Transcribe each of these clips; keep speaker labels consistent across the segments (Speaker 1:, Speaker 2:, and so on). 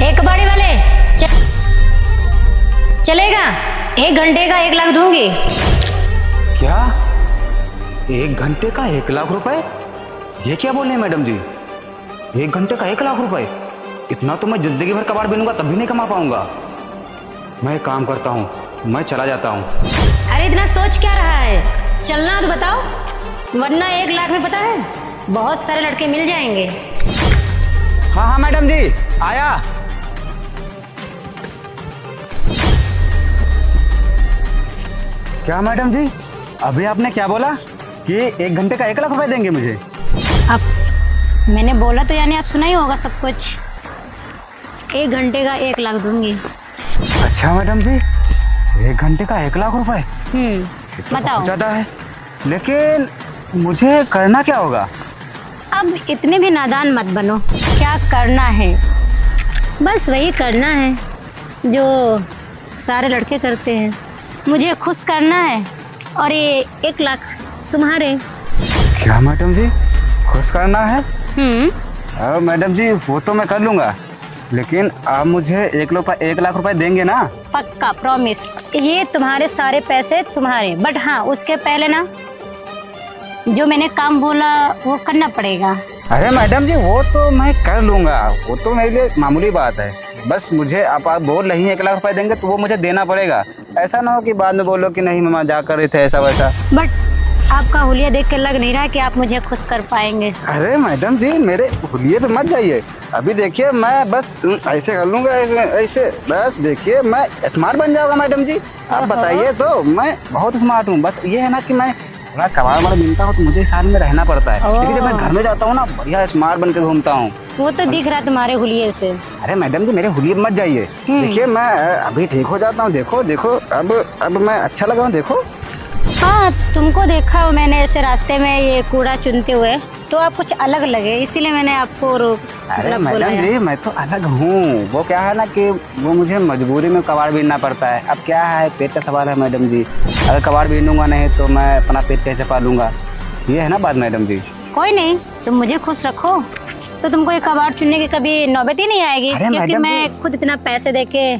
Speaker 1: एक कबाड़ी वाले चलेगा? 1 घंटे का 1 लाख दूंगी।
Speaker 2: क्या 1 घंटे का 1 लाख रुपए? ये क्या बोल रहे हैं मैडम जी? 1 घंटे का 1 लाख रुपए? इतना तो मैं जिंदगी भर कबाड़ बीनूंगा तब भी नहीं कमा पाऊंगा। मैं एक काम करता हूँ, मैं चला जाता हूँ।
Speaker 1: अरे इतना सोच क्या रहा है? चलना तो बताओ, वरना 1 लाख में पता है बहुत सारे लड़के मिल जाएंगे।
Speaker 2: हाँ हाँ मैडम जी, आया। क्या मैडम जी, अभी आपने क्या बोला कि 1 घंटे का 1 लाख रुपए देंगे मुझे?
Speaker 1: अब मैंने बोला तो यानी आप सुना ही होगा सब कुछ। 1 घंटे का 1 लाख दूंगी।
Speaker 2: अच्छा मैडम जी, 1 घंटे का 1 लाख रुपए? तो
Speaker 1: बताओ।
Speaker 2: बहुत ज्यादा है, लेकिन मुझे करना क्या होगा?
Speaker 1: अब इतने भी नादान मत बनो। क्या करना है? बस वही करना है जो सारे लड़के करते हैं। मुझे खुश करना है और ये 1 लाख तुम्हारे।
Speaker 2: क्या मैडम जी, खुश करना है? मैडम जी वो तो मैं कर लूँगा, लेकिन आप मुझे 1 लाख रुपए देंगे ना?
Speaker 1: पक्का, प्रॉमिस। ये तुम्हारे सारे पैसे तुम्हारे, बट हाँ उसके पहले ना जो मैंने काम बोला वो करना पड़ेगा।
Speaker 2: अरे मैडम जी वो तो मैं कर लूँगा, वो तो मेरे लिए मामूली बात है। बस मुझे आप बोल रही हैं 1 लाख रुपए देंगे तो वो मुझे देना पड़ेगा। ऐसा ना हो कि बाद में बोलो कि नहीं मैं मजाक कर रहे थे ऐसा वैसा।
Speaker 1: बट आपका हुलिया देख के लग नहीं रहा कि आप मुझे खुश कर पाएंगे।
Speaker 2: अरे मैडम जी मेरे हुलिये पे मत जाइए। अभी देखिए मैं बस ऐसे कर लूँगा, ऐसे बस देखिए मैं स्मार्ट बन जाऊँगा मैडम जी। आप बताइए तो, मैं बहुत स्मार्ट हूँ। बस ये है ना कि मैं थोड़ा कबाड़ वाला मिलता हूँ तो मुझे साल में रहना पड़ता है, लेकिन जब मैं घर में जाता हूँ ना बढ़िया स्मार्ट बन के घूमता हूँ।
Speaker 1: वो तो दिख रहा तुम्हारे हुलिये से।
Speaker 2: अरे मैडम जी मेरे हुलिये पे मत जाइए। देखिए मैं अभी ठीक हो जाता हूँ। देखो देखो अब मैं अच्छा लगा हूँ, देखो।
Speaker 1: हाँ तुमको देखा हो मैंने ऐसे रास्ते में ये कूड़ा चुनते हुए, तो आप कुछ अलग लगे, इसीलिए मैंने आपको
Speaker 2: अरे मैडम जी मैं तो अलग हूँ। वो क्या है ना कि वो मुझे मजबूरी में कबाड़ बीनना पड़ता है। अब क्या है, पेट का सवाल है मैडम जी। अगर कबाड़ बीनूंगा नहीं तो मैं अपना पेट कैसे पालूंगा? ये है ना बात मैडम जी।
Speaker 1: कोई नहीं, तुम मुझे खुश रखो तो तुमको ये कबाड़ चुनने की कभी नौबत ही नहीं आएगी, क्योंकि मैं खुद इतना पैसे देके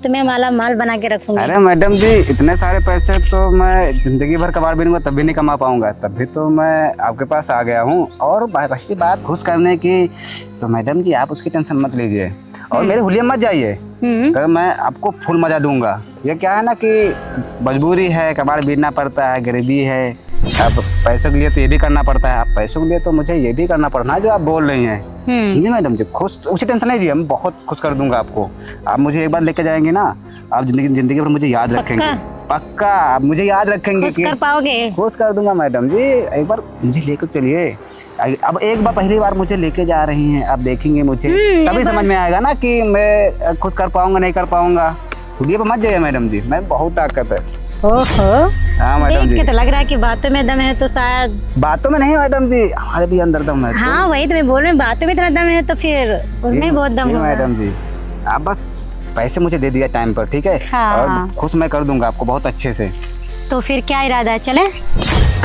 Speaker 1: तुम्हें माला माल बना के रखूंगी।
Speaker 2: अरे मैडम जी इतने सारे पैसे तो मैं जिंदगी भर कबाड़ बीनूंगा तब भी नहीं कमा पाऊंगा, तभी तो मैं आपके पास आ गया हूँ। और रही बात खुश करने की, तो मैडम जी आप उसकी टेंशन मत लीजिए और मेरे हुलिये मत जाइए। तो मैं आपको फुल मजा दूंगा। ये क्या है ना कि मजबूरी है, कबाड़ बीनना पड़ता है, गरीबी है। अब पैसों के लिए तो ये भी करना पड़ता है, अब पैसों के लिए तो मुझे ये भी करना पड़ना है जो आप बोल रही हैं। जी मैडम जी खुश, उसी टेंशन नहीं लीजिए, मैं बहुत खुश कर दूंगा आपको। आप मुझे एक बार लेके जाएंगे ना, आप जिंदगी भर मुझे याद रखेंगे। पक्का आप मुझे याद रखेंगे।
Speaker 1: खुश कर पाओगे? खुश
Speaker 2: कर दूंगा मैडम जी। एक बार मुझे लेकर चलिए। अब एक बार पहली बार मुझे लेके जा रही हैं, आप देखेंगे मुझे तभी समझ में आएगा ना कि मैं खुद कर पाऊंगा नहीं कर पाऊंगा। हुलिये पे मत जाइए मैडम जी, मैं बहुत ताकत है।
Speaker 1: ओहो,
Speaker 2: हाँ मैडम जी।
Speaker 1: तो लग रहा है कि बातों में दम है, तो शायद
Speaker 2: बातों में नहीं मैडम जी, हमारे भी अंदर दम है।
Speaker 1: हाँ वही तो मैं बोल रही हूँ, बातों में इतना दम है तो फिर उसमें बहुत दम होगा।
Speaker 2: मैडम जी आप बस पैसे मुझे दे दिया टाइम पर, ठीक है?
Speaker 1: हाँ।
Speaker 2: और खुश मैं कर दूंगा आपको बहुत अच्छे से।
Speaker 1: तो फिर क्या इरादा है, चले?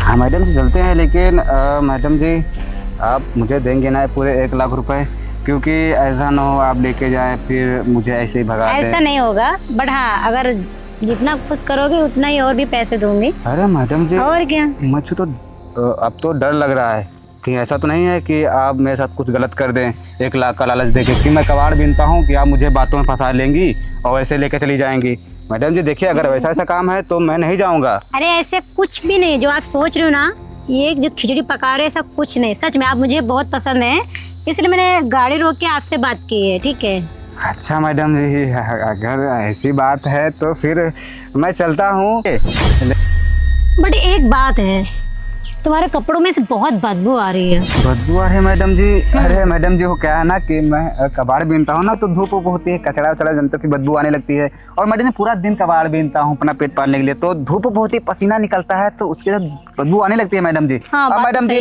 Speaker 2: हाँ मैडम जी चलते हैं, लेकिन मैडम जी आप मुझे देंगे ना पूरे 1 लाख रुपए? क्योंकि ऐसा ना हो आप लेके जाए फिर मुझे ऐसे ही भगा दें।
Speaker 1: ऐसा नहीं होगा, बट हाँ अगर जितना खुश करोगे उतना ही और भी पैसे दूंगी।
Speaker 2: अरे मैडम जी
Speaker 1: और क्या,
Speaker 2: मुझे तो अब तो डर लग रहा है कि ऐसा तो नहीं है कि आप मेरे साथ कुछ गलत कर दें 1 लाख का लालच देके, कि मैं कबाड़ बीनता हूँ कि आप मुझे बातों में फंसा लेंगी और ऐसे लेके चली जाएंगी। मैडम जी देखिए अगर वैसा ऐसा काम है तो मैं नहीं जाऊँगा।
Speaker 1: अरे ऐसे कुछ भी नहीं जो आप सोच रहे हो ना, ये जो खिचड़ी पका रहे ऐसा कुछ नहीं। सच में आप मुझे बहुत पसंद है, इसलिए मैंने गाड़ी रोक के आपसे बात की है, ठीक है?
Speaker 2: अच्छा मैडम जी अगर ऐसी बात है तो फिर मैं चलता हूँ।
Speaker 1: बट एक बात है, तुम्हारे कपड़ों में से बहुत बदबू आ रही है।
Speaker 2: बदबू आ रही है मैडम जी? अरे मैडम जी वो क्या है ना कि मैं कबाड़ बीनता हूँ ना तो धूप होती है, कचरा वचड़ा जनता की बदबू आने लगती है। और मैडम पूरा दिन कबाड़ बीनता हूँ अपना पेट पालने के लिए, तो धूप होती है, पसीना निकलता है तो उसके साथ बदबू आने लगती है मैडम जी।
Speaker 1: हाँ,
Speaker 2: मैडम जी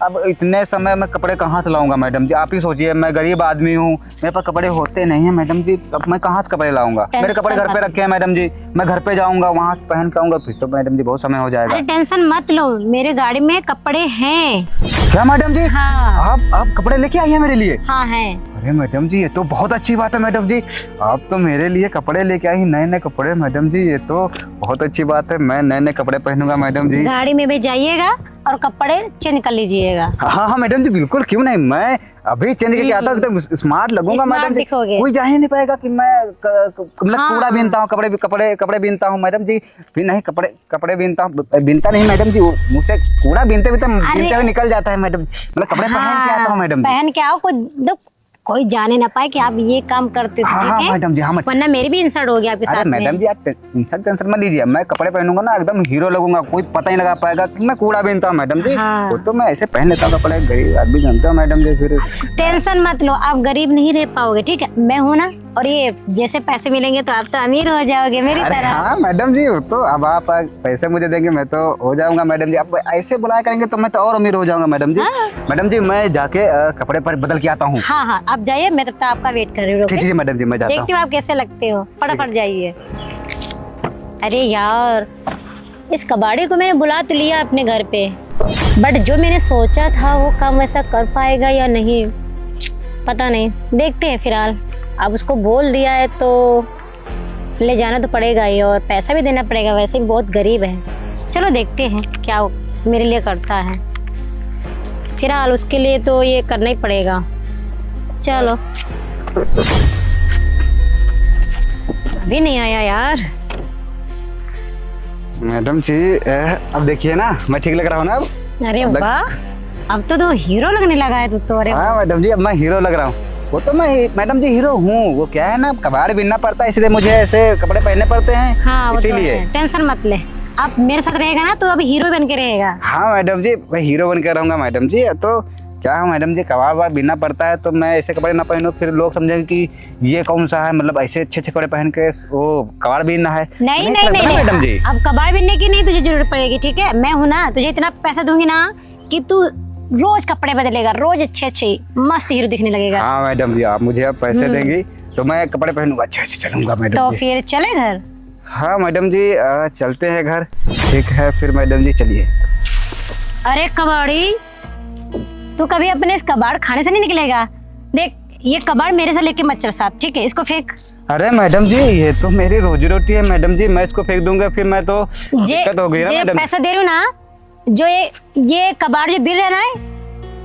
Speaker 2: अब इतने समय में कपड़े कहाँ से लाऊंगा मैडम जी? आप ही सोचिए, मैं गरीब आदमी हूँ, मेरे पास कपड़े होते नहीं हैं मैडम जी। अब मैं कहाँ से कपड़े लाऊंगा? मेरे कपड़े घर पे रखे हैं मैडम जी, मैं घर पे जाऊंगा वहाँ पहन के आऊंगा, फिर तो मैडम जी बहुत समय हो जाएगा।
Speaker 1: अरे टेंशन मत लो, मेरे गाड़ी में कपड़े हैं।
Speaker 2: क्या मैडम जी?
Speaker 1: हाँ।
Speaker 2: आप कपड़े लेके आई हैं मेरे लिए?
Speaker 1: हाँ है।
Speaker 2: अरे मैडम जी, ये तो बहुत अच्छी बात है मैडम जी, आप तो मेरे लिए कपड़े लेके आई, नए नए कपड़े मैडम जी, ये तो बहुत अच्छी बात है। मैं नए नए कपड़े पहनूंगा मैडम जी।
Speaker 1: गाड़ी में भी जाइएगा और कपड़े चेंज कर लीजिएगा।
Speaker 2: हाँ हाँ मैडम जी, बिल्कुल, क्यों नहीं, मैं अभी चेंज करके आता हूँ, एकदम स्मार्ट लगूंगा मैडम जी। कोई जा ही नहीं पाएगा कि मैं मतलब कूड़ा बीनता हूँ, कपड़े बीनता हूँ मैडम जी। फिर नहीं, कपड़े बीनता नहीं मैडम जी, मुझसे कूड़ा बीनते हुए निकल जाता है मैडम, मतलब कपड़े पहन के आता हूँ मैडम जी।
Speaker 1: पहन के आओ, कोई जाने ना पाए कि आप ये काम करते थे।
Speaker 2: हाँ मैडम जी, हाँ
Speaker 1: वरना मेरी भी इंसल्ट हो गया आपके साथ में।
Speaker 2: मैडम जी आप टेंशन मत लीजिए, मैं कपड़े पहनूंगा ना एकदम हीरो लगूंगा, कोई पता ही लगा पाएगा कि मैं कूड़ा बीनता हूँ मैडम जी।
Speaker 1: हाँ।
Speaker 2: वो तो मैं ऐसे पहन लेता हूँ कपड़े, गरीब आदमी जानते हो मैडम जी। फिर
Speaker 1: टेंशन मत लो, आप गरीब नहीं रह पाओगे, ठीक है? मैं हूँ ना, और ये जैसे पैसे मिलेंगे तो आप तो अमीर हो जाओगे मेरी तरह।
Speaker 2: हाँ मैडम जी, तो अब आप पैसे मुझे देंगे मैं तो हो जाऊंगा मैडम जी। आप ऐसे बुलाया करेंगे तो मैं तो और अमीर हो जाऊंगा मैडम जी।
Speaker 1: हाँ।
Speaker 2: मैडम जी मैं जाके कपड़े पर बदल के आता हूँ।
Speaker 1: हाँ हाँ, आप जाइए, मैं तब तक आपका वेट कर रही हूँ।
Speaker 2: ठीक है मैडम जी, मैं जाता हूँ।
Speaker 1: देखती हूँ आप कैसे लगते हो, फटाफट जाइए। अरे यार, इस कबाड़ी को मैंने बुला तो लिया अपने घर पे, बट जो मैंने सोचा था वो काम वैसा कर पाएगा या नहीं पता नहीं, देखते हैं। फिलहाल अब उसको बोल दिया है तो ले जाना तो पड़ेगा ही, और पैसा भी देना पड़ेगा, वैसे भी बहुत गरीब है। चलो देखते हैं क्या मेरे लिए करता है। फिलहाल उसके लिए तो ये करना ही पड़ेगा। चलो, अभी नहीं आया यार।
Speaker 2: मैडम जी अब देखिए ना, मैं ठीक लग रहा हूँ ना अब?
Speaker 1: अरे वाह, अब तो हीरो लगने लगा है तू तो। अरे
Speaker 2: हाँ मैडम जी, अब मैं हीरो लग रहा हूँ। वो तो मैं मैडम जी हीरो हूँ, वो क्या है ना, कबाड़ बीनना पड़ता है, इसलिए मुझे ऐसे कपड़े पहनने पड़ते हैं।
Speaker 1: हाँ,
Speaker 2: इसीलिए
Speaker 1: टेंशन मत ले, आप मेरे साथ रहेगा ना तो अब हीरो बन के रहेगा।
Speaker 2: हाँ मैडम जी, मैं हीरो बन के रहूंगा मैडम जी। तो क्या है मैडम जी, कबाड़ बीनना पड़ता है, तो मैं ऐसे कपड़े ना पहनूं, फिर लोग समझेंगे कि ये कौन सा है, मतलब ऐसे अच्छे अच्छे कपड़े पहन के वो कबाड़ बीनना है।
Speaker 1: नहीं
Speaker 2: मैडम जी,
Speaker 1: अब कबाड़ बीनने की नहीं तुझे जरूरत पड़ेगी, ठीक है? मैं हूँ ना, तुझे इतना पैसा दूंगी ना कि तू रोज कपड़े बदलेगा, रोज अच्छे अच्छे मस्त हीरो दिखने लगेगा।
Speaker 2: हाँ मैडम जी, आप मुझे अब पैसे देंगी तो मैं कपड़े पहनूंगा, अच्छे अच्छे चलूंगा मैडम
Speaker 1: तो
Speaker 2: जी।
Speaker 1: फिर चले घर?
Speaker 2: हाँ मैडम जी, चलते हैं घर। ठीक है फिर मैडम जी, चलिए।
Speaker 1: अरे कबाड़ी, तू कभी अपने इस कबाड़ खाने से नहीं निकलेगा। देख, ये कबाड़ मेरे से लेके मत चल साथ, ठीक है? इसको फेंक।
Speaker 2: अरे मैडम जी, ये तो मेरी रोजी रोटी है मैडम जी, मैं इसको फेंक दूंगा फिर मैं तो दिक्कत हो गई ना मैडम।
Speaker 1: पैसा दे रही हूँ ना, जो ये कबाड़ जो बिल रहा ना,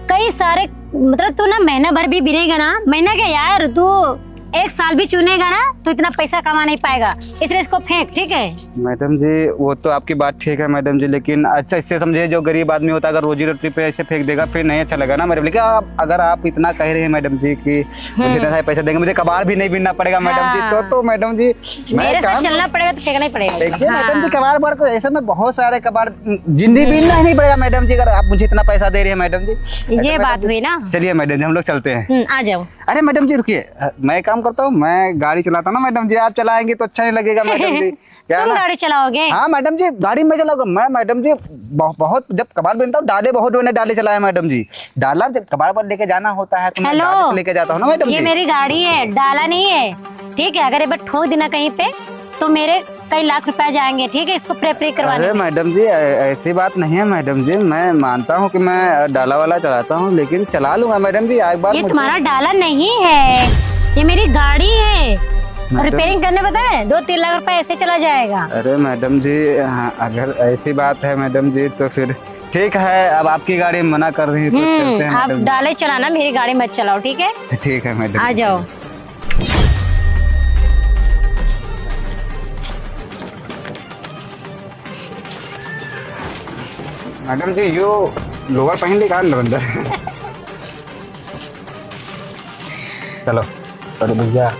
Speaker 1: कई सारे, मतलब तू ना महीना भर भी बिनेगा ना, महीना क्या यार, तू एक साल भी चुनेगा ना तो इतना पैसा कमा नहीं पाएगा, इसलिए इसको फेंक, ठीक है?
Speaker 2: मैडम जी वो तो आपकी बात ठीक है मैडम जी, लेकिन अच्छा इससे समझिए, जो गरीब आदमी होता है अगर रोजी रोटी पे ऐसे फेंक देगा फिर नहीं अच्छा लगा ना मैडम। लेकिन अगर आप इतना कह रहे हैं मैडम जी कि मुझे इतना सारे पैसे देंगे, मुझे कबाड़ भी नहीं बीनना पड़ेगा मैडम जी, तो मैडम जी
Speaker 1: मेरे साथ चलना पड़ेगा तो फेंकना ही पड़ेगा।
Speaker 2: देखिए मैडम जी, कबाड़ बाड़ को ऐसे में बहुत सारे कबाड़ जिंदगी बीनना ही नहीं पड़ेगा मैडम जी, अगर आप मुझे इतना पैसा दे रहे हैं मैडम जी।
Speaker 1: ये बात हुई ना।
Speaker 2: चलिए मैडम जी, हम लोग चलते हैं।
Speaker 1: आ जाओ।
Speaker 2: अरे मैडम जी रुकिए, मैं काम करता हूँ, मैं गाड़ी चलाता हूँ ना मैडम जी, आप चलाएंगे तो अच्छा नहीं लगेगा मैडम जी। क्या
Speaker 1: तुम गाड़ी चलाओगे?
Speaker 2: हाँ मैडम जी, गाड़ी में चलाऊंगा मैं मैडम जी। बहुत जब कबाड़ बीनता हूँ, डाले बहुत मैंने डाले चलाया मैडम जी, डाला जब कबाड़ पर लेके जाना होता है तो मैं डाले से लेके जाता हूँ ना मैडम जी।
Speaker 1: ये मेरी गाड़ी है, डाला नहीं है, ठीक है? अगर ये बार ठोक देना कहीं पे तो मेरे कई लाख रुपए जाएंगे, ठीक है? इसको प्रे करवाने।
Speaker 2: अरे मैडम जी ऐसी बात नहीं है मैडम जी, मैं मानता हूँ कि मैं डाला वाला चलाता हूँ, लेकिन चला लूंगा मैडम जी। एक बार
Speaker 1: ये तुम्हारा डाला नहीं है, ये मेरी गाड़ी है, और रिपेयरिंग करने पता है 2-3 लाख रुपए ऐसे चला जाएगा।
Speaker 2: अरे मैडम जी, अगर ऐसी बात है मैडम जी तो फिर ठीक है, अब आपकी गाड़ी मना कर रही है तो चलते हैं
Speaker 1: आप
Speaker 2: मैडम जी।
Speaker 1: डाले चलाना, मेरी गाड़ी मत चलाओ, ठीक है?
Speaker 2: ठीक है मैडम,
Speaker 1: आ जाओ।
Speaker 2: मैडम जी यो लोअर पहन ली कान अंदर। चलो अरे भैया,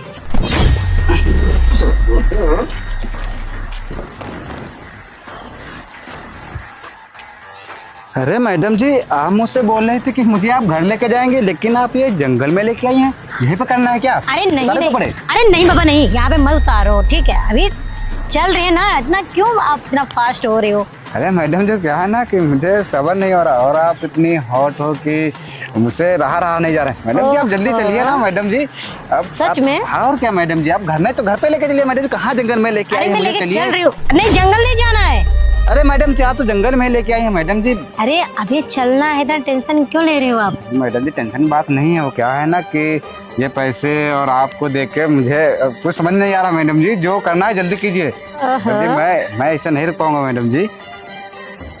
Speaker 2: अरे मैडम जी आप मुझसे बोल रहे थे कि मुझे आप घर लेके जाएंगे, लेकिन आप ये जंगल में लेके आई हैं, यहीं पे करना है क्या?
Speaker 1: अरे नहीं अरे नहीं बाबा नहीं, यहाँ पे मत उतारो, ठीक है? अभी चल रहे हैं ना, इतना क्यों आप इतना फास्ट हो रहे हो?
Speaker 2: अरे मैडम जो क्या है ना कि मुझे सब्र नहीं हो रहा और आप इतनी हॉट हो कि मुझसे रहा नहीं जा रहा है। मैडम जी आप जल्दी चलिए ना मैडम जी। अब
Speaker 1: सच में?
Speaker 2: हाँ और क्या मैडम जी, आप घर में तो घर पे लेके चलिए मैडम जी। कहाँ जंगल में लेके आई
Speaker 1: अरे
Speaker 2: हैं
Speaker 1: मैं
Speaker 2: मुझे,
Speaker 1: लेके
Speaker 2: चलिए।
Speaker 1: चल रही हूँ। नहीं जंगल नहीं जाना है।
Speaker 2: अरे मैडम जी आप तो जंगल में लेके आई हैं मैडम जी।
Speaker 1: अरे अभी चलना है, इतना टेंशन क्यों ले रहे हो आप?
Speaker 2: मैडम जी टेंशन की बात नहीं है, वो क्या है ना कि ये पैसे और आपको देख के मुझे कुछ समझ नहीं आ रहा मैडम जी। जो करना है जल्दी कीजिए मैडम जी। मैं ऐसे नहीं रुक पाऊंगा मैडम जी।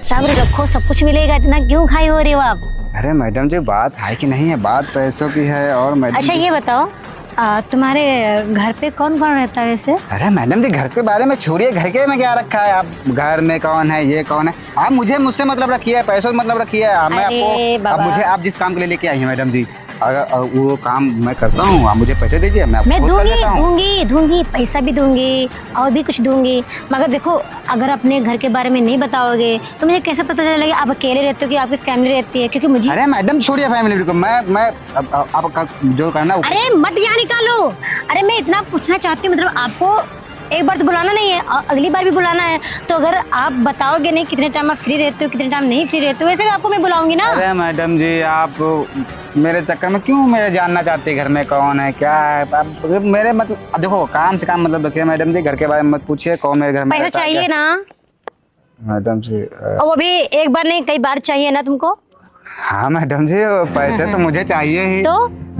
Speaker 1: सब्र रखो, सब कुछ मिलेगा। इतना क्यों खाई हो रहे हो आप?
Speaker 2: अरे मैडम जी बात है कि नहीं है, बात पैसों की है। और मैडम
Speaker 1: अच्छा
Speaker 2: जी,
Speaker 1: ये बताओ, तुम्हारे घर पे कौन कौन रहता है वैसे?
Speaker 2: अरे मैडम जी घर के बारे में छोड़िए, घर के में क्या रखा है। आप घर में कौन है, ये कौन है, आप मुझसे मतलब रखिए, पैसों से मतलब रखिए। मैं
Speaker 1: अरे
Speaker 2: आपको
Speaker 1: बाबा।
Speaker 2: अब मुझे आप जिस काम के लिए लेके आई हैं मैडम जी, अगर वो काम मैं करता हूँ, आप मुझे पैसे दीजिए, मैं आपको
Speaker 1: मैं
Speaker 2: खुद कर देता हूँ।
Speaker 1: दूंगी पैसा भी दूंगी और भी कुछ दूंगी। मगर देखो, अगर अपने घर के बारे में नहीं बताओगे तो मुझे कैसे पता चलेगा आप अकेले रहते हो कि आपकी फैमिली रहती है? क्योंकि मुझे
Speaker 2: अरे मैडम छोड़िए फैमिली को, मैं आप जो करना है
Speaker 1: अरे मत यहाँ निकालो। अरे मैं इतना पूछना चाहती हूँ, मतलब आपको एक बार तो बुलाना नहीं है और अगली बार भी बुलाना है। तो अगर आप बताओगे नहीं कितने टाइम आप फ्री रहते हो, कितने टाइम नहीं फ्री रहते हो, वैसे भी आपको मैं बुलाऊंगी ना।
Speaker 2: अरे मैडम जी आप मेरे चक्कर में क्यों मेरे जानना चाहते हैं घर में कौन है क्या है। आप मेरे मतलब देखो, काम से काम मतलब रखिए मैडम जी। घर के बारे में मत पूछिए कौन मेरे घर में
Speaker 1: पैसा
Speaker 2: रहता है,
Speaker 1: चाहिए
Speaker 2: क्या।
Speaker 1: ना?
Speaker 2: मैडम जी
Speaker 1: और वो भी एक बार नहीं कई बार चाहिए ना तुमको?
Speaker 2: हाँ मैडम जी पैसे तो मुझे चाहिए ही।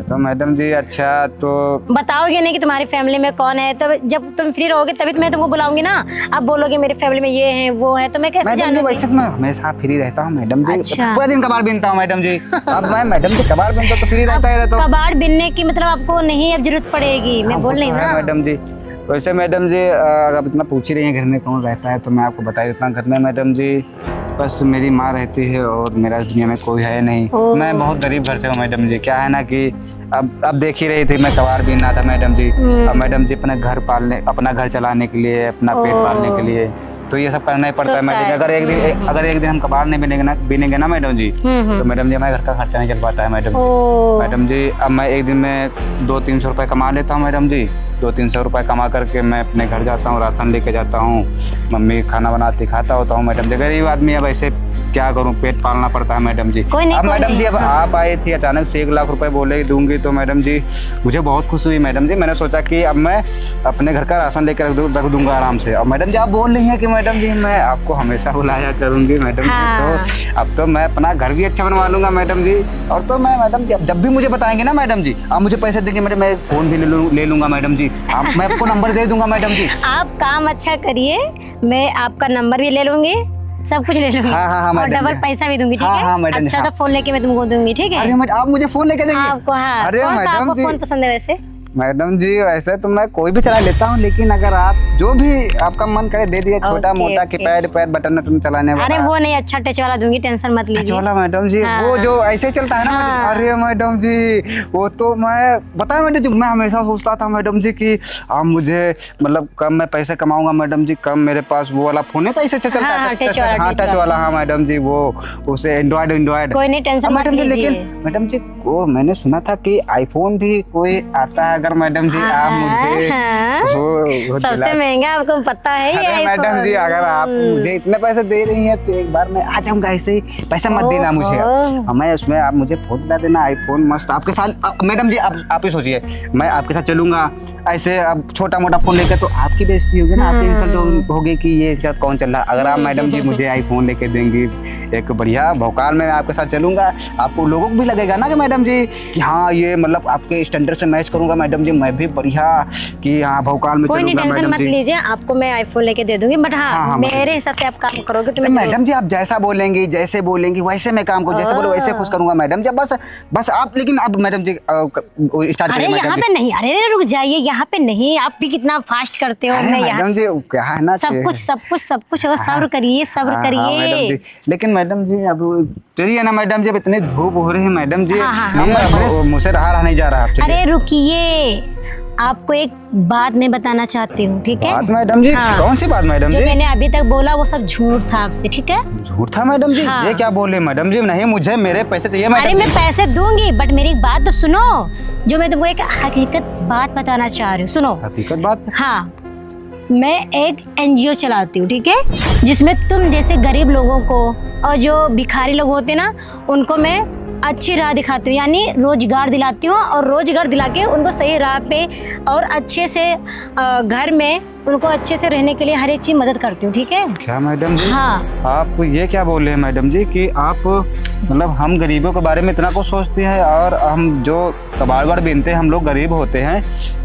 Speaker 2: तो मैडम जी अच्छा तो
Speaker 1: बताओगे नहीं कि तुम्हारी फैमिली में कौन है, तो जब तुम फ्री रहोगे तभी तो मैं तुमको बुलाऊंगी ना। आप बोलोगे मेरी फैमिली में ये है वो है, तो मैं कैसे
Speaker 2: मैडम जी
Speaker 1: जानूंगी?
Speaker 2: वैसे तो मैं हमेशा फ्री रहता हूँ मैडम जी।
Speaker 1: अच्छा।
Speaker 2: पूरा दिन कबाड़ बीनता हूँ मैडम जी। अब मैं मैडम जी कबाड़ बीनता तो फ्री रहता ही रहता हूँ।
Speaker 1: कबाड़ बिनने की मतलब आपको नहीं अब जरूरत पड़ेगी, मैं बोल रही हूँ ना।
Speaker 2: मैडम जी वैसे मैडम जी अगर आप इतना पूछ ही रही हैं घर में कौन रहता है तो मैं आपको बता देता हूँ। घर में मैडम जी बस मेरी माँ रहती है और मेरा इस दुनिया में कोई है नहीं। मैं बहुत गरीब घर से हूँ मैडम जी। क्या है ना कि अब देख ही रही थी मैं कबाड़ बीनना था मैडम जी। अब मैडम जी अपना घर चलाने के लिए, अपना पेट पालने के लिए तो ये सब करना ही पड़ता है मैडम जी। अगर एक दिन हम कबाड़ नहीं बीनेंगे ना मैडम जी, तो मैडम जी हमारे घर का खर्चा नहीं चल पाता है मैडम। मैडम जी अब मैं एक दिन में 200-300 रुपये कमा लेता हूँ मैडम जी। 200-300 रुपये कमा करके मैं अपने घर जाता हूँ, राशन लेके जाता हूँ, मम्मी खाना बनाती खाता होता हूँ मैडम जी। गरीब आदमी अब ऐसे क्या करूँ, पेट पालना पड़ता है मैडम जी। अब मैडम जी अब आप आई थी अचानक से 1 लाख रुपए बोले दूंगी तो मैडम जी मुझे बहुत खुशी हुई मैडम जी। मैंने सोचा कि अब मैं अपने घर का राशन लेकर रख दूंगा आराम से। और मैडम जी आप बोल रही हैं कि मैडम जी मैं आपको हमेशा बुलाया करूंगी मैडम जी। तो अब तो मैं अपना घर भी अच्छा बनवा लूंगा मैडम जी। और तो मैं मैडम जी अब जब भी मुझे बताएंगे ना मैडम जी, आप मुझे पैसे देंगे मैडम, मैं फोन भी ले लूंगा मैडम जी। मैं आपको नंबर दे दूंगा मैडम जी।
Speaker 1: आप काम अच्छा करिए, मैं आपका नंबर भी ले लूंगी, सब कुछ ले लूंगी।
Speaker 2: हाँ,
Speaker 1: और डबल पैसा भी दूंगी, ठीक है?
Speaker 2: हाँ, मैडम,
Speaker 1: अच्छा सा फोन लेके मैं तुमको दूंगी, ठीक है?
Speaker 2: अरे आप मुझे फोन लेके देंगे?
Speaker 1: आपको हाँ।
Speaker 2: अरे
Speaker 1: कौन सा
Speaker 2: मैडम
Speaker 1: आपको
Speaker 2: जी,
Speaker 1: फोन पसंद है वैसे?
Speaker 2: मैडम जी वैसे तो मैं कोई भी चला लेता हूँ, लेकिन अगर आप जो भी आपका मन करे दे दिए, छोटा मोटा कि पैड बटन चलाने वाला।
Speaker 1: अरे वो नहीं, अच्छा टच वाला दूंगी, टेंशन मत लीजिए।
Speaker 2: वाला मैडम जी, वो जो ऐसे चलता है ना मैडम। अरे मैडम जी वो तो मैं बताया मैडम जी, मैं हमेशा सोचता था मैडम जी कि आप मुझे मतलब कम मैं पैसे कमाऊंगा मैडम जी, कम मेरे पास वो वाला फोन है था ऐसे चलता है टच वाला। हाँ मैडम जी वो उसे एंड्रॉइड।
Speaker 1: कोई नहीं, टेंशन मत लीजिए।
Speaker 2: लेकिन मैडम जी वो मैंने सुना था कि आईफोन भी कोई आता है, अगर मैडम जी आप मुझे वो
Speaker 1: सबसे महंगा, आपको पता है ये।
Speaker 2: अरे मैडम जी अगर आप मुझे इतने पैसे दे रही हैं तो एक बार मैं आ जाऊंगा, ऐसे ही पैसा मत देना मुझे। मैं उसमें आप मुझे फोन दिला देना, आईफोन मस्त आपके साथ। मैडम जी आप ही सोचिए, मैं आपके साथ चलूंगा ऐसे, अब छोटा मोटा फोन लेकर तो आपकी बेइज्जती होगी ना, आपकी इंसल्ट होगी कि ये इसके साथ कौन चल रहा है। अगर आप मैडम जी मुझे आईफोन लेके देंगी एक बढ़िया भौकाल में आपके साथ चलूंगा, आपको लोगों को भी लगेगा ना कि मैडम जी कि हाँ ये मतलब आपके स्टैंडर्ड से मैच करूंगा मैडम जी, मैं भी बढ़िया कि हाँ भौकाल में चलूंगा मैडम जी।
Speaker 1: टेंशन मत लीजिए, आपको मैं आईफोन लेके दे दूंगी। बट हाँ, मेरे हिसाब से आप काम करोगे तो
Speaker 2: मैडम जी आप जैसा बोलेंगी जैसे बोलेंगी वैसे मैं काम करूँ, जैसे बोलो वैसे खुश करूंगा मैडम जी। बस आप, लेकिन अब मैडम जी स्टार्ट
Speaker 1: अरे यहाँ पे नहीं, अरे रुक जाइए, यहाँ पे नहीं। आप भी कितना फास्ट करते हो।
Speaker 2: मैडम जी क्या है ना,
Speaker 1: सब कुछ सब्र करिए, सब्र करिए।
Speaker 2: लेकिन मैडम जी अब चलिए ना मैडम जी, अब इतनी धूप हो रही है मैडम जी,
Speaker 1: हाँ।
Speaker 2: मुझसे रहा नहीं जा रहा।
Speaker 1: अरे रुकिए, आपको एक बात मैं बताना चाहती हूँ, ठीक है?
Speaker 2: बात मैडम जी? हाँ। कौन सी बात मैडम जी?
Speaker 1: जो मैंने अभी तक बोला वो सब झूठ था आपसे, ठीक है?
Speaker 2: झूठ था मैडम जी? हाँ। ये क्या बोले मैडम जी? नहीं, मुझे मेरे पैसे चाहिए मैडम।
Speaker 1: अरे मैं पैसे दूंगी, बट मेरी एक बात तो सुनो। जो मैं तुमको एक हकीकत बात बताना चाह रही हूँ, सुनो।
Speaker 2: हकीकत बात?
Speaker 1: हाँ, मैं एक एनजीओ चलाती हूँ, ठीक है, जिसमें तुम जैसे गरीब लोगों को और जो भिखारी लोग होते हैं ना, उनको मैं अच्छी राह दिखाती हूँ, यानी रोजगार दिलाती हूँ, और रोजगार दिला के उनको सही राह पे और अच्छे से घर में उनको अच्छे से रहने के लिए हर एक चीज मदद करती हूँ, ठीक है।
Speaker 2: क्या मैडम जी?
Speaker 1: हाँ।
Speaker 2: आप ये क्या बोल रहे हैं मैडम जी कि आप मतलब हम गरीबों के बारे में इतना कुछ सोचते हैं, और हम जो कबाड़ बीनते हैं हम लोग गरीब होते हैं,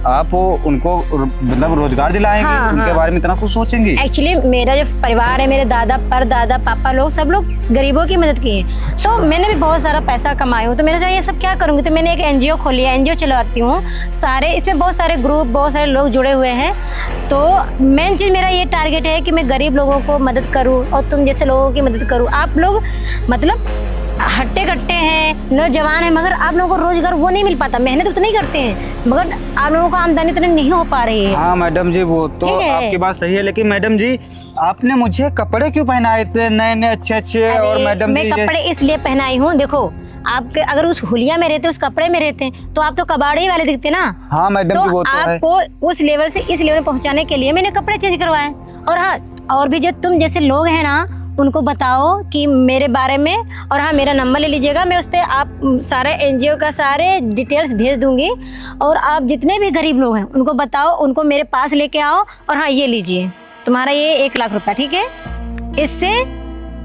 Speaker 2: आप उनको मतलब रोजगार दिलाएंगे?
Speaker 1: हाँ,
Speaker 2: उनके
Speaker 1: हाँ।
Speaker 2: बारे में इतना कुछ सोचेंगी?
Speaker 1: एक्चुअली मेरा जो परिवार है, मेरे दादा परदादा पापा लोग सब लोग गरीबों की मदद की है, तो मैंने भी बहुत सारा पैसा कमाया हूँ, तो मैंने सोचा ये सब क्या करूँगी, तो मैंने एक एनजीओ खोली है, एनजीओ चलाती हूँ सारे, इसमें बहुत सारे ग्रुप बहुत सारे लोग जुड़े हुए हैं। तो मेन चीज़ मेरा ये टारगेट है कि मैं गरीब लोगों को मदद करूँ और तुम जैसे लोगों की मदद करूँ। आप लोग मतलब हट्टे कट्टे हैं, नौजवान हैं, मगर आप लोगों को रोजगार वो नहीं मिल पाता, मेहनत तो नहीं करते हैं, मगर आप लोगों को आमदनी तो नहीं हो पा रही है।
Speaker 2: हाँ मैडम जी, वो तो आपकी बात सही है, लेकिन मैडम जी आपने मुझे कपड़े क्यों पहनाए थे नए नए अच्छे अच्छे? और मैडम
Speaker 1: मैं कपड़े इसलिए पहनाई हूँ, देखो आपके अगर उस हुलिया में रहते, उस कपड़े में रहते तो आप तो कबाड़ी वाले दिखते ना।
Speaker 2: हाँ मैडम
Speaker 1: तो
Speaker 2: जी, वो तो
Speaker 1: आपको उस लेवल से इस लेवल में पहुंचाने के लिए मैंने कपड़े चेंज करवाए। और हाँ, और भी जो तुम जैसे लोग हैं ना, उनको बताओ कि मेरे बारे में, और हाँ मेरा नंबर ले लीजिएगा, मैं उस पर आप सारे एनजीओ का सारे डिटेल्स भेज दूंगी, और आप जितने भी गरीब लोग हैं उनको बताओ, उनको मेरे पास लेके आओ, और हाँ ये लीजिए तुम्हारा ये 1 लाख रुपया, ठीक है। इससे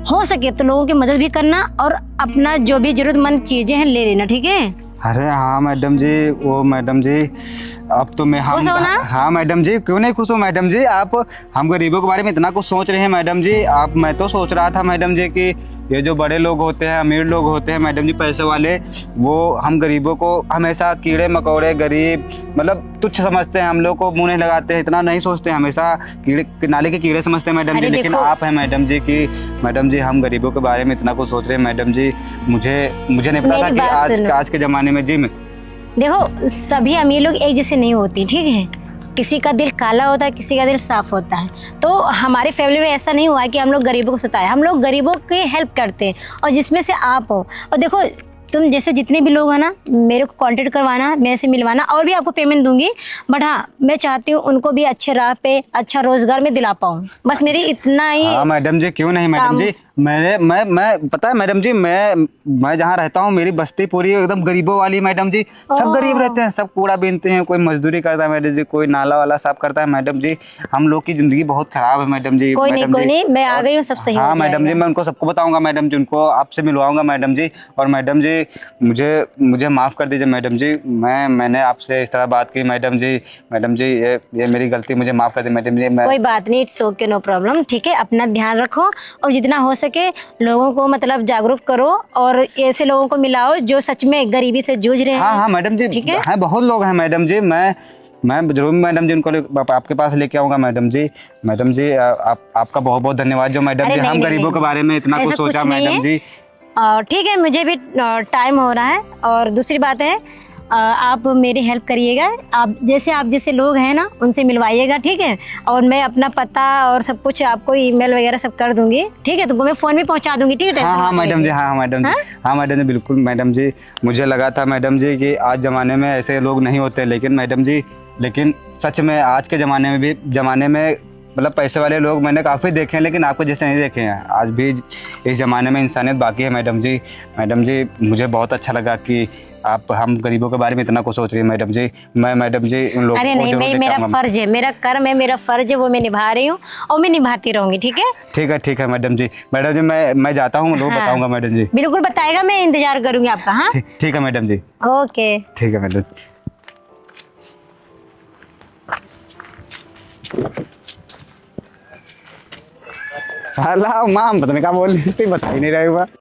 Speaker 1: हो सके तो लोगों की मदद भी करना और अपना जो भी जरूरतमंद चीजें हैं ले लेना, ठीक है।
Speaker 2: अरे हाँ मैडम जी, वो मैडम जी अब तो मैं
Speaker 1: खुश हो ना?
Speaker 2: हाँ मैडम जी, क्यों नहीं खुश हूँ मैडम जी। आप हम गरीबों के बारे में इतना कुछ सोच रहे हैं मैडम जी। मैं तो सोच रहा था मैडम जी कि ये जो बड़े लोग होते हैं, अमीर लोग होते हैं मैडम जी, पैसे वाले, वो हम गरीबों को हमेशा कीड़े मकोड़े, गरीब मतलब तुच्छ समझते हैं, हम लोग को मुंह नहीं लगाते हैं, इतना नहीं सोचते हैं, हमेशा कीड़े नाले के कीड़े समझते हैं मैडम जी। लेकिन आप हैं मैडम जी कि मैडम जी हम गरीबों के बारे में इतना कुछ सोच रहे हैं मैडम जी। मुझे नहीं पता था कि आज के ज़माने में जी
Speaker 1: देखो सभी अमीर लोग एक जैसे नहीं होती, ठीक है। किसी का दिल काला होता है, किसी का दिल साफ होता है। तो हमारे फैमिली में ऐसा नहीं हुआ है कि हम लोग गरीबों को सताए, हम लोग गरीबों की हेल्प करते हैं, और जिसमें से आप हो। और देखो तुम जैसे जितने भी लोग हैं ना, मेरे को कांटेक्ट करवाना, मेरे से मिलवाना, और भी आपको पेमेंट दूंगी, बट हाँ मैं चाहती हूँ उनको भी अच्छे राह पे अच्छा रोजगार में दिला पाऊँ, बस मेरी इतना ही।
Speaker 2: हाँ मैडम जी, क्यों नहीं मैडम जी। मैं पता है मैडम जी, मैं जहाँ रहता हूँ मेरी बस्ती पूरी एकदम गरीबों वाली मैडम जी। सब गरीब रहते हैं, सब कूड़ा बीनते हैं, कोई मजदूरी करता है मैडम जी, कोई नाला वाला साफ करता है मैडम जी। हम लोग की जिंदगी बहुत खराब है मैडम जी।
Speaker 1: कोई नहीं, मैं आ गई हूँ, सब सही हो जाएगा।
Speaker 2: हाँ मैडम जी, मैं उनको सबको बताऊंगा मैडम जी, उनको आपसे मिलवाऊंगा मैडम जी। और मैडम जी मुझे माफ़ कर दीजिए मैडम जी, मैंने आपसे इस तरह बात की मैडम जी। मैडम जी ये मेरी गलती, मुझे माफ़ कर दीजिए मैडम जी।
Speaker 1: कोई बात नहीं, इट्स ओके, नो प्रॉब्लम, ठीक है। अपना ध्यान रखो और जितना हो सके लोगों को मतलब जागरूक करो, और ऐसे लोगों को मिलाओ जो सच में गरीबी से जूझ रहे हैं।
Speaker 2: हाँ मैडम जी,
Speaker 1: ठीक है,
Speaker 2: हैं बहुत लोग हैं मैडम जी। मैं जरूर मैडम जी उनको आपके पास लेके आऊँगा मैडम जी। मैडम जी आपका बहुत बहुत धन्यवाद जो मैडम जी हम गरीबों के बारे में इतना कुछ सोचा मैडम जी।
Speaker 1: ठीक है, मुझे भी टाइम हो रहा है। और दूसरी बात है, आप मेरी हेल्प करिएगा, आप जैसे लोग हैं ना उनसे मिलवाइएगा, ठीक है। और मैं अपना पता और सब कुछ आपको ईमेल वगैरह सब कर दूंगी, ठीक है। तुमको मैं फ़ोन भी पहुंचा दूंगी, ठीक है।
Speaker 2: हाँ मैडम जी, हाँ मैडम जी, बिल्कुल मैडम जी। मुझे लगा था मैडम जी कि आज ज़माने में ऐसे लोग नहीं होते, लेकिन मैडम जी सच में आज के ज़माने में मतलब पैसे वाले लोग मैंने काफ़ी देखे हैं, लेकिन आपको जैसे नहीं देखे हैं। आज भी इस ज़माने में इंसानियत बाकी है मैडम जी। मैडम जी मुझे बहुत अच्छा लगा कि आप हम गरीबों के बारे में इतना कुछ सोच रही है मैडम जी। मैं मैडम जी उन लोगों को
Speaker 1: नहीं, मेरा फर्ज है, मेरा कर्म है, मेरा फर्ज है, वो मैं निभा रही हूँ और मैं निभाती रहूंगी, ठीक है।
Speaker 2: ठीक है मैडम जी। मैं जाता हूँ, लोग बताऊंगा मैडम जी।
Speaker 1: बिल्कुल बताएगा, मैं इंतजार करूंगी आपका। हाँ
Speaker 2: ठीक है मैडम जी।
Speaker 1: ओके,
Speaker 2: ठीक है मैडम। साला माम पता नहीं क्या बोल रही थी, बता ही नहीं रहे हुआ।